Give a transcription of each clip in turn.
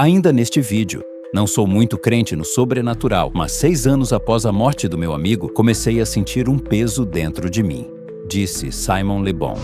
Ainda neste vídeo, não sou muito crente no sobrenatural, mas 6 anos após a morte do meu amigo, comecei a sentir um peso dentro de mim, disse Simon Le Bon.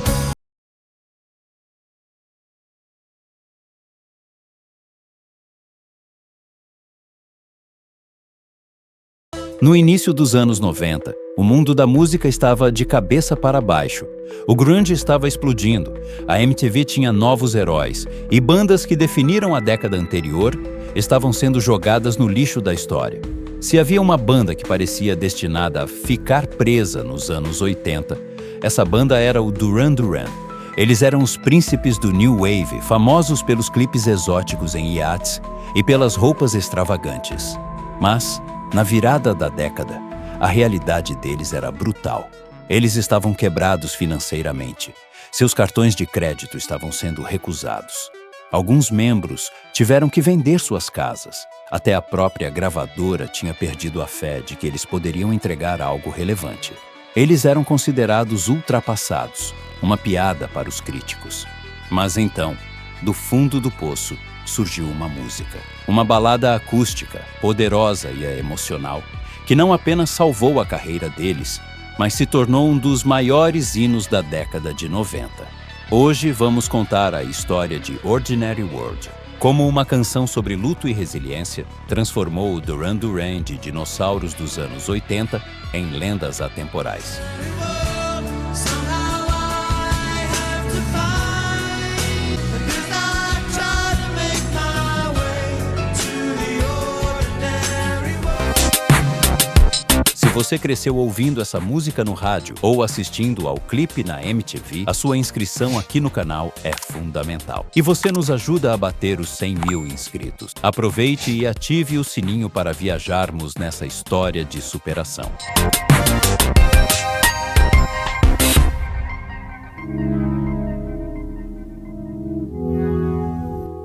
No início dos anos 90, o mundo da música estava de cabeça para baixo. O grunge estava explodindo, a MTV tinha novos heróis, e bandas que definiram a década anterior estavam sendo jogadas no lixo da história. Se havia uma banda que parecia destinada a ficar presa nos anos 80, essa banda era o Duran Duran. Eles eram os príncipes do New Wave, famosos pelos clipes exóticos em iates e pelas roupas extravagantes. Mas, na virada da década, a realidade deles era brutal. Eles estavam quebrados financeiramente. Seus cartões de crédito estavam sendo recusados. Alguns membros tiveram que vender suas casas. Até a própria gravadora tinha perdido a fé de que eles poderiam entregar algo relevante. Eles eram considerados ultrapassados, uma piada para os críticos. Mas então, do fundo do poço, surgiu uma música. Uma balada acústica, poderosa e emocional, que não apenas salvou a carreira deles, mas se tornou um dos maiores hinos da década de 90. Hoje vamos contar a história de Ordinary World. Como uma canção sobre luto e resiliência, transformou o Duran Duran de dinossauros dos anos 80 em lendas atemporais. Se você cresceu ouvindo essa música no rádio ou assistindo ao clipe na MTV, a sua inscrição aqui no canal é fundamental. E você nos ajuda a bater os 100 mil inscritos. Aproveite e ative o sininho para viajarmos nessa história de superação.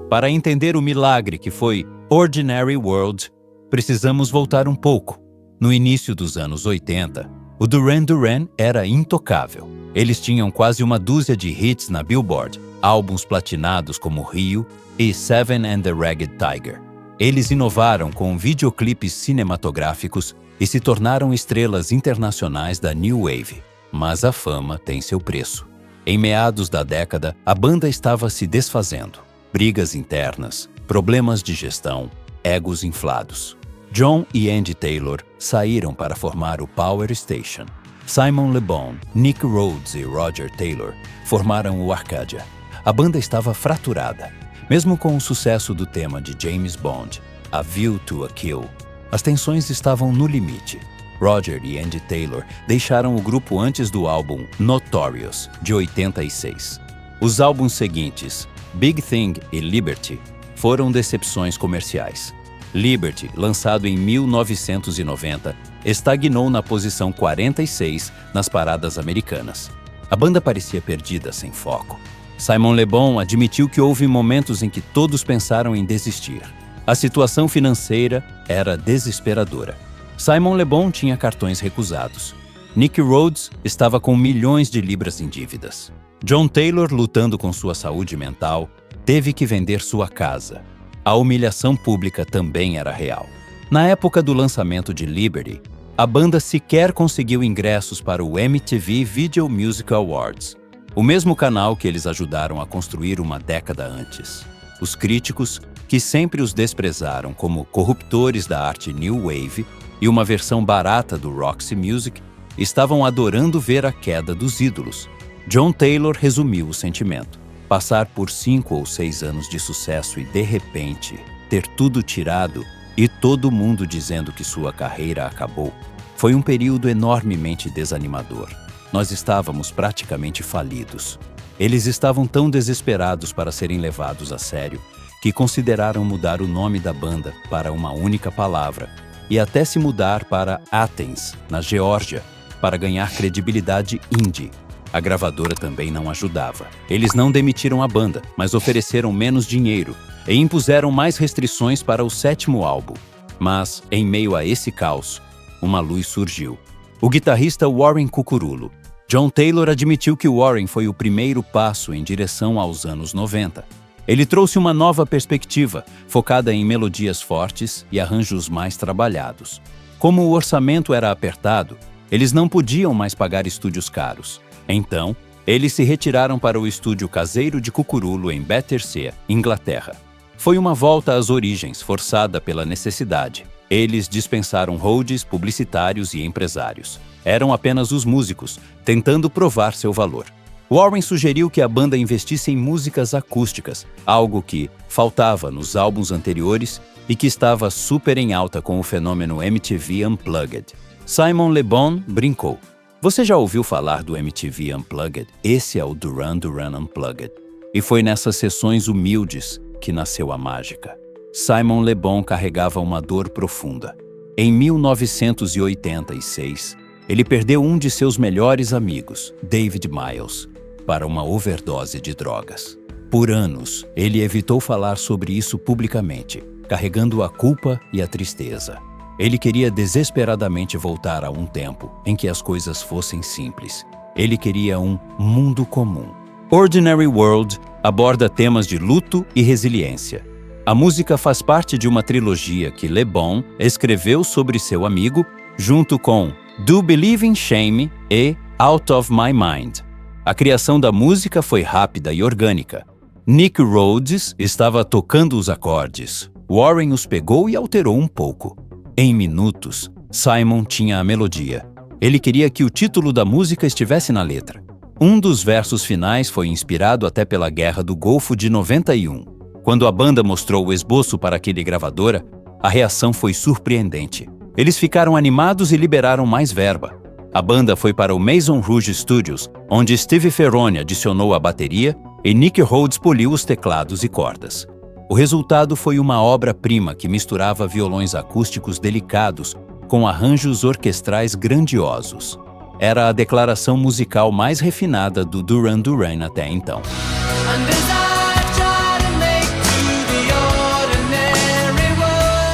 Para entender o milagre que foi Ordinary World, precisamos voltar um pouco. No início dos anos 80, o Duran Duran era intocável. Eles tinham quase uma dúzia de hits na Billboard, álbuns platinados como Rio e Seven and the Ragged Tiger. Eles inovaram com videoclipes cinematográficos e se tornaram estrelas internacionais da New Wave. Mas a fama tem seu preço. Em meados da década, a banda estava se desfazendo. Brigas internas, problemas de gestão, egos inflados. John e Andy Taylor saíram para formar o Power Station. Simon Le Bon, Nick Rhodes e Roger Taylor formaram o Arcadia. A banda estava fraturada. Mesmo com o sucesso do tema de James Bond, A View to a Kill, as tensões estavam no limite. Roger e Andy Taylor deixaram o grupo antes do álbum Notorious, de 86. Os álbuns seguintes, Big Thing e Liberty, foram decepções comerciais. Liberty, lançado em 1990, estagnou na posição 46 nas paradas americanas. A banda parecia perdida, sem foco. Simon Le Bon admitiu que houve momentos em que todos pensaram em desistir. A situação financeira era desesperadora. Simon Le Bon tinha cartões recusados. Nick Rhodes estava com milhões de libras em dívidas. John Taylor, lutando com sua saúde mental, teve que vender sua casa. A humilhação pública também era real. Na época do lançamento de Liberty, a banda sequer conseguiu ingressos para o MTV Video Music Awards, o mesmo canal que eles ajudaram a construir uma década antes. Os críticos, que sempre os desprezaram como corruptores da arte New Wave e uma versão barata do Roxy Music, estavam adorando ver a queda dos ídolos. John Taylor resumiu o sentimento. Passar por 5 ou 6 anos de sucesso e, de repente, ter tudo tirado e todo mundo dizendo que sua carreira acabou, foi um período enormemente desanimador. Nós estávamos praticamente falidos. Eles estavam tão desesperados para serem levados a sério que consideraram mudar o nome da banda para uma única palavra e até se mudar para Athens, na Geórgia, para ganhar credibilidade indie. A gravadora também não ajudava. Eles não demitiram a banda, mas ofereceram menos dinheiro e impuseram mais restrições para o 7º álbum. Mas, em meio a esse caos, uma luz surgiu. O guitarrista Warren Cucurulo. John Taylor admitiu que Warren foi o primeiro passo em direção aos anos 90. Ele trouxe uma nova perspectiva, focada em melodias fortes e arranjos mais trabalhados. Como o orçamento era apertado, eles não podiam mais pagar estúdios caros. Então, eles se retiraram para o estúdio caseiro de Cucurulo em Battersea, Inglaterra. Foi uma volta às origens, forçada pela necessidade. Eles dispensaram holds, publicitários e empresários. Eram apenas os músicos, tentando provar seu valor. Warren sugeriu que a banda investisse em músicas acústicas, algo que faltava nos álbuns anteriores e que estava super em alta com o fenômeno MTV Unplugged. Simon Le Bon brincou: "Você já ouviu falar do MTV Unplugged? Esse é o Duran Duran Unplugged." E foi nessas sessões humildes que nasceu a mágica. Simon Le Bon carregava uma dor profunda. Em 1986, ele perdeu um de seus melhores amigos, David Miles, para uma overdose de drogas. Por anos, ele evitou falar sobre isso publicamente, carregando a culpa e a tristeza. Ele queria desesperadamente voltar a um tempo em que as coisas fossem simples. Ele queria um mundo comum. Ordinary World aborda temas de luto e resiliência. A música faz parte de uma trilogia que Le Bon escreveu sobre seu amigo, junto com Do Believe in Shame e Out of My Mind. A criação da música foi rápida e orgânica. Nick Rhodes estava tocando os acordes. Warren os pegou e alterou um pouco. Em minutos, Simon tinha a melodia. Ele queria que o título da música estivesse na letra. Um dos versos finais foi inspirado até pela Guerra do Golfo de 91. Quando a banda mostrou o esboço para aquele gravadora, a reação foi surpreendente. Eles ficaram animados e liberaram mais verba. A banda foi para o Maison Rouge Studios, onde Steve Ferrone adicionou a bateria e Nick Rhodes poliu os teclados e cordas. O resultado foi uma obra-prima que misturava violões acústicos delicados com arranjos orquestrais grandiosos. Era a declaração musical mais refinada do Duran Duran até então.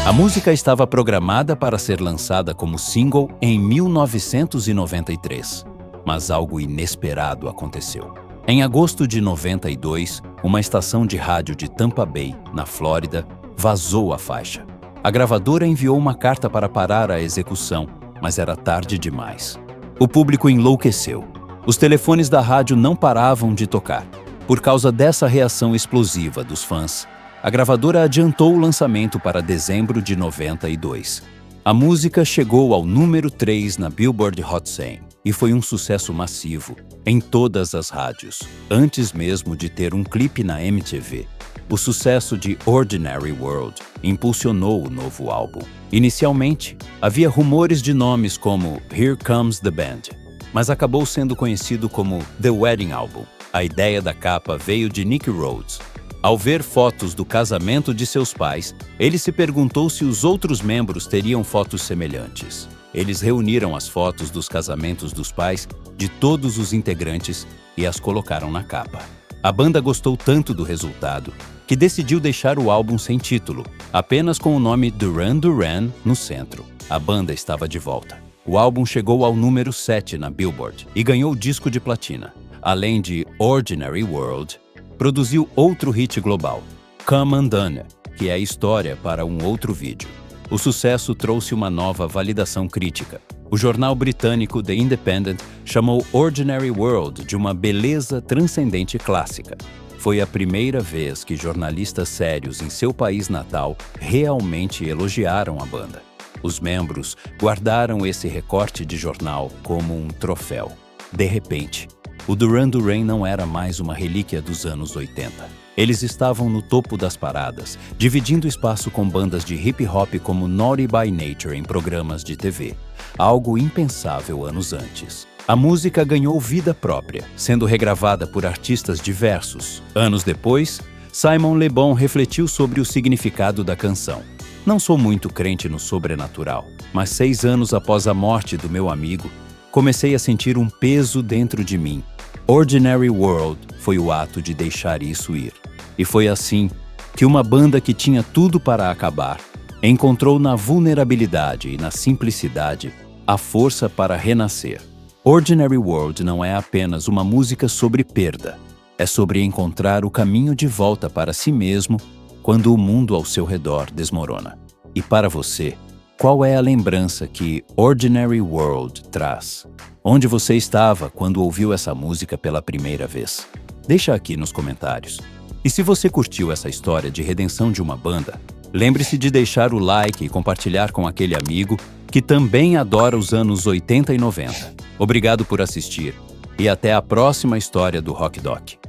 A música estava programada para ser lançada como single em 1993, mas algo inesperado aconteceu. Em agosto de 92, uma estação de rádio de Tampa Bay, na Flórida, vazou a faixa. A gravadora enviou uma carta para parar a execução, mas era tarde demais. O público enlouqueceu. Os telefones da rádio não paravam de tocar. Por causa dessa reação explosiva dos fãs, a gravadora adiantou o lançamento para dezembro de 92. A música chegou ao número 3 na Billboard Hot 100 e foi um sucesso massivo em todas as rádios, antes mesmo de ter um clipe na MTV. O sucesso de Ordinary World impulsionou o novo álbum. Inicialmente, havia rumores de nomes como Here Comes the Band, mas acabou sendo conhecido como The Wedding Album. A ideia da capa veio de Nick Rhodes. Ao ver fotos do casamento de seus pais, ele se perguntou se os outros membros teriam fotos semelhantes. Eles reuniram as fotos dos casamentos dos pais de todos os integrantes e as colocaram na capa. A banda gostou tanto do resultado que decidiu deixar o álbum sem título, apenas com o nome Duran Duran no centro. A banda estava de volta. O álbum chegou ao número 7 na Billboard e ganhou disco de platina. Além de Ordinary World, produziu outro hit global, Come Undone, que é a história para um outro vídeo. O sucesso trouxe uma nova validação crítica. O jornal britânico The Independent chamou Ordinary World de uma beleza transcendente clássica. Foi a primeira vez que jornalistas sérios em seu país natal realmente elogiaram a banda. Os membros guardaram esse recorte de jornal como um troféu. De repente, o Duran Duran não era mais uma relíquia dos anos 80. Eles estavam no topo das paradas, dividindo espaço com bandas de hip-hop como Naughty by Nature em programas de TV, algo impensável anos antes. A música ganhou vida própria, sendo regravada por artistas diversos. Anos depois, Simon Le Bon refletiu sobre o significado da canção. Não sou muito crente no sobrenatural, mas 6 anos após a morte do meu amigo, comecei a sentir um peso dentro de mim. Ordinary World foi o ato de deixar isso ir. E foi assim que uma banda que tinha tudo para acabar encontrou na vulnerabilidade e na simplicidade a força para renascer. Ordinary World não é apenas uma música sobre perda. É sobre encontrar o caminho de volta para si mesmo quando o mundo ao seu redor desmorona. E para você, qual é a lembrança que Ordinary World traz? Onde você estava quando ouviu essa música pela primeira vez? Deixa aqui nos comentários. E se você curtiu essa história de redenção de uma banda, lembre-se de deixar o like e compartilhar com aquele amigo que também adora os anos 80 e 90. Obrigado por assistir e até a próxima história do Rock Doc.